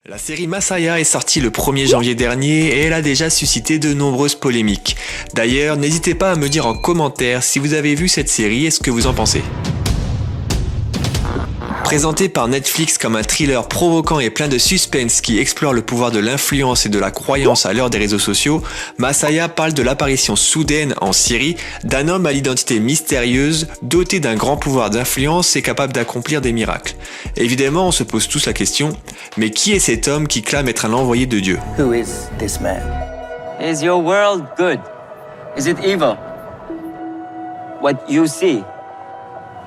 La série Masaya est sortie le 1er janvier dernier et elle a déjà suscité de nombreuses polémiques. D'ailleurs, n'hésitez pas à me dire en commentaire si vous avez vu cette série et ce que vous en pensez. Présenté par Netflix comme un thriller provoquant et plein de suspense qui explore le pouvoir de l'influence et de la croyance à l'heure des réseaux sociaux, Masaya parle de l'apparition soudaine en Syrie d'un homme à l'identité mystérieuse, doté d'un grand pouvoir d'influence et capable d'accomplir des miracles. Évidemment, on se pose tous la question, mais qui est cet homme qui clame être un envoyé de Dieu? Who is this man? Is your world good? Is it evil? What you see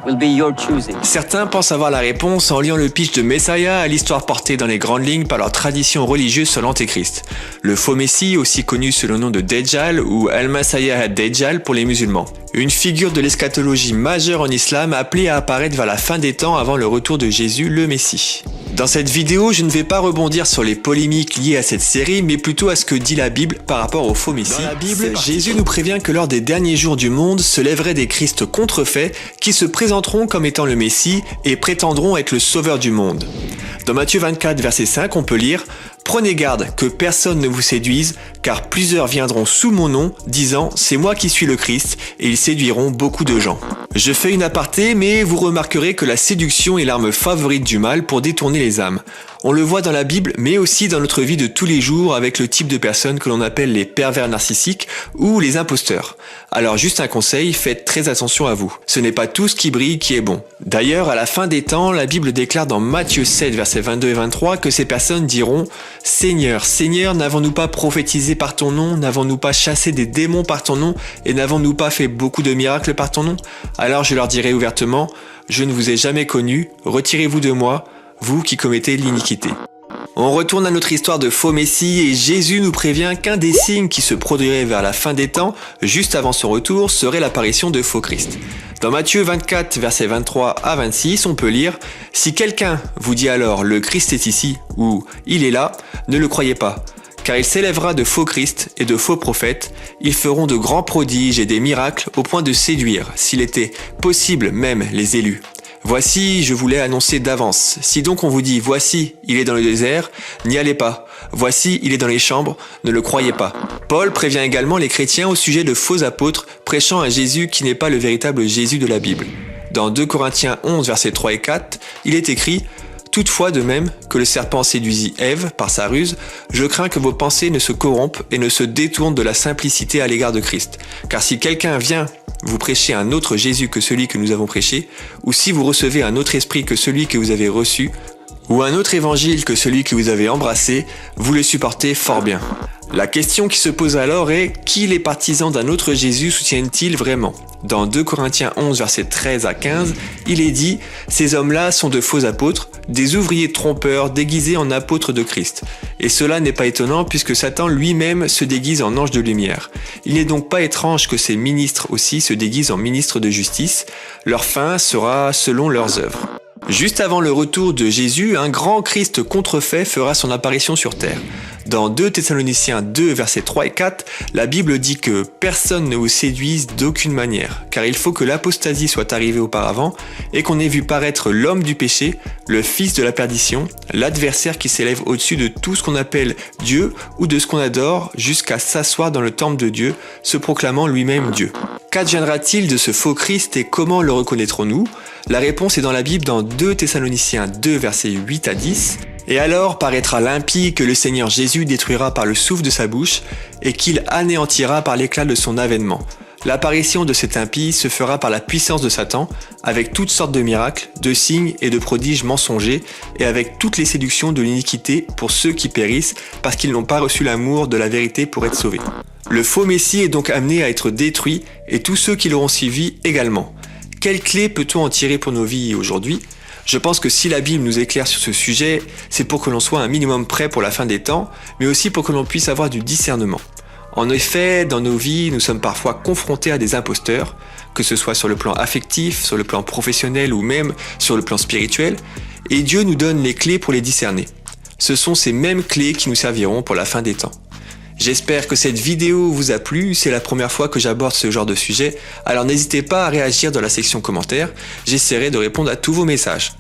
will be your choosing. Certains pensent avoir la réponse en liant le pitch de Messiah à l'histoire portée dans les grandes lignes par leur tradition religieuse sur l'Antéchrist. Le faux Messie, aussi connu sous le nom de Dajjal ou Al-Masayah ad-Dajjal pour les musulmans. Une figure de l'eschatologie majeure en islam appelée à apparaître vers la fin des temps avant le retour de Jésus, le Messie. Dans cette vidéo, je ne vais pas rebondir sur les polémiques liées à cette série, mais plutôt à ce que dit la Bible par rapport au faux Messie. Dans la Bible, Jésus nous prévient que lors des derniers jours du monde se lèveraient des Christ contrefaits qui se présenteront comme étant le Messie et prétendront être le sauveur du monde. Dans Matthieu 24, verset 5, on peut lire « Prenez garde que personne ne vous séduise, car plusieurs viendront sous mon nom, disant « C'est moi qui suis le Christ », et ils séduiront beaucoup de gens. » Je fais une aparté, mais vous remarquerez que la séduction est l'arme favorite du mal pour détourner les âmes. On le voit dans la Bible, mais aussi dans notre vie de tous les jours avec le type de personnes que l'on appelle les pervers narcissiques ou les imposteurs. Alors juste un conseil, faites très attention à vous. Ce n'est pas tout ce qui brille qui est bon. D'ailleurs, à la fin des temps, la Bible déclare dans Matthieu 7, versets 22 et 23 que ces personnes diront « Seigneur, Seigneur, n'avons-nous pas prophétisé par ton nom? N'avons-nous pas chassé des démons par ton nom? Et n'avons-nous pas fait beaucoup de miracles par ton nom? » Alors je leur dirai ouvertement « Je ne vous ai jamais connu, retirez-vous de moi, vous qui commettez l'iniquité. » On retourne à notre histoire de faux Messie et Jésus nous prévient qu'un des signes qui se produirait vers la fin des temps, juste avant son retour, serait l'apparition de faux Christ. Dans Matthieu 24, versets 23 à 26, on peut lire « Si quelqu'un vous dit alors « Le Christ est ici » ou « Il est là », ne le croyez pas. Car il s'élèvera de faux Christ et de faux prophètes, ils feront de grands prodiges et des miracles au point de séduire, s'il était possible même, les élus. Voici, je vous l'ai annoncé d'avance. Si donc on vous dit, voici, il est dans le désert, n'y allez pas. Voici, il est dans les chambres, ne le croyez pas. Paul prévient également les chrétiens au sujet de faux apôtres prêchant un Jésus qui n'est pas le véritable Jésus de la Bible. Dans 2 Corinthiens 11, versets 3 et 4, il est écrit « Toutefois, de même que le serpent séduisit Ève par sa ruse, je crains que vos pensées ne se corrompent et ne se détournent de la simplicité à l'égard de Christ. Car si quelqu'un vient vous prêchez un autre Jésus que celui que nous avons prêché, ou si vous recevez un autre esprit que celui que vous avez reçu, ou un autre évangile que celui que vous avez embrassé, vous le supportez fort bien. » La question qui se pose alors est « Qui les partisans d'un autre Jésus soutiennent-ils vraiment ?» Dans 2 Corinthiens 11, versets 13 à 15, il est dit « Ces hommes-là sont de faux apôtres, des ouvriers trompeurs déguisés en apôtres de Christ. Et cela n'est pas étonnant puisque Satan lui-même se déguise en ange de lumière. Il n'est donc pas étrange que ces ministres aussi se déguisent en ministres de justice. Leur fin sera selon leurs œuvres. » Juste avant le retour de Jésus, un grand Christ contrefait fera son apparition sur terre. Dans 2 Thessaloniciens 2, versets 3 et 4, la Bible dit que personne ne vous séduise d'aucune manière, car il faut que l'apostasie soit arrivée auparavant et qu'on ait vu paraître l'homme du péché, le fils de la perdition, l'adversaire qui s'élève au-dessus de tout ce qu'on appelle Dieu ou de ce qu'on adore jusqu'à s'asseoir dans le temple de Dieu, se proclamant lui-même Dieu. Qu'adviendra-t-il de ce faux Christ et comment le reconnaîtrons-nous? La réponse est dans la Bible dans 2 Thessaloniciens 2, versets 8 à 10. Et alors paraîtra l'impie que le Seigneur Jésus détruira par le souffle de sa bouche et qu'il anéantira par l'éclat de son avènement. L'apparition de cet impie se fera par la puissance de Satan, avec toutes sortes de miracles, de signes et de prodiges mensongers, et avec toutes les séductions de l'iniquité pour ceux qui périssent parce qu'ils n'ont pas reçu l'amour de la vérité pour être sauvés. Le faux Messie est donc amené à être détruit et tous ceux qui l'auront suivi également. Quelle clé peut-on en tirer pour nos vies aujourd'hui ? Je pense que si la Bible nous éclaire sur ce sujet, c'est pour que l'on soit un minimum prêt pour la fin des temps, mais aussi pour que l'on puisse avoir du discernement. En effet, dans nos vies, nous sommes parfois confrontés à des imposteurs, que ce soit sur le plan affectif, sur le plan professionnel ou même sur le plan spirituel, et Dieu nous donne les clés pour les discerner. Ce sont ces mêmes clés qui nous serviront pour la fin des temps. J'espère que cette vidéo vous a plu, c'est la première fois que j'aborde ce genre de sujet, alors n'hésitez pas à réagir dans la section commentaires, j'essaierai de répondre à tous vos messages.